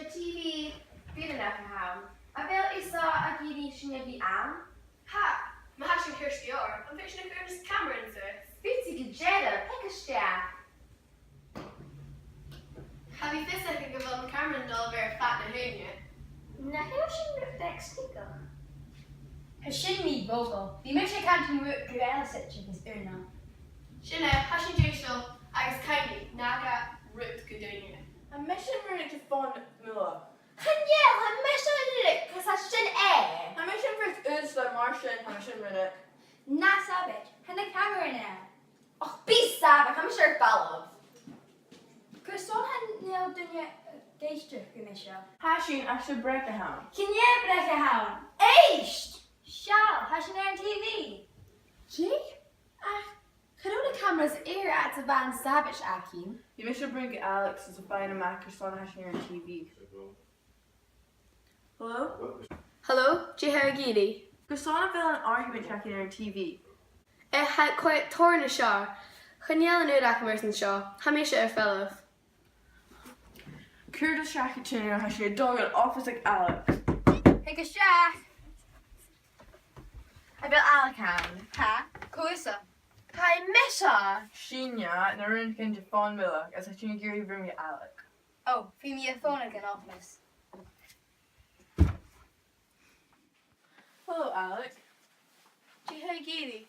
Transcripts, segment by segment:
TV binnen nach haam. A wel is a gidi sinne die aan? Ha, ma has sin hirst jaar. An fiction is camera in it. Fitzige jeder, pekkersta. Have you this I think of on camera and all very fat na hunje? Na heel sin nog dek sticker. Hashin mi bogo. Die mensen kan toen we gerellen zetten is urna. Sinne, has sin jistel, agus kindly, naga root goodunje. A mission running to Fon Mhullach. Geniaal, een mes aan de cos a sin A mission for Ursula Martian, a mission running. Na sabit. Han de camera na. Och, bis sabe, I'm sure follow. Kuson han neel dunje geester gemisha. Hashing a shibbreka hound. Ken je breken houden? Eest! Sjaal, hashin er een TV. Gee? Corona cameras ear at the van savage aki. You should bring Alex as a fine Mac or son hashing on TV. Hello? Hello, Jihar Gusana fell an argument checking on TV. had quite torn a shaw. Genial nu dat commerce shaw. Hamisha fellow. Curtis Shaki Chinner hashing a dog at office like Alex. Ik is Sjaak. I built Alacam. Ha? Kuisa. Hi, Misha. Shinya and a run into Fon Mhullach as a chin geary bring me Alec. Oh, vind je phone again office. Hello, Alec. Jihar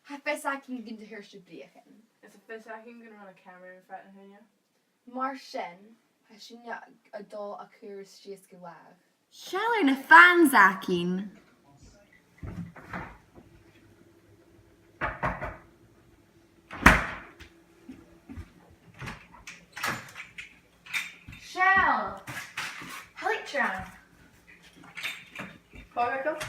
Have best I can get to her to be again. Is the first I can run a camera in front of him. Martian. Has she not a doll a curious she is glad. Sheller na fanzakin. Shell. Electron. Correcto?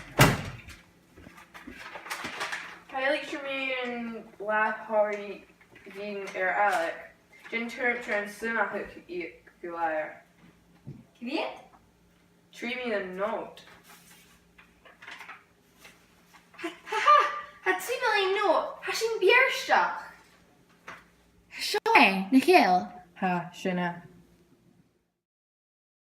I like to me in laugh party being Alec. Jin turn suna liar. Kviet? Treat me the note. Haha. Het simile no. Has she bierstach. Sure, Nikhil. Ha, Shana.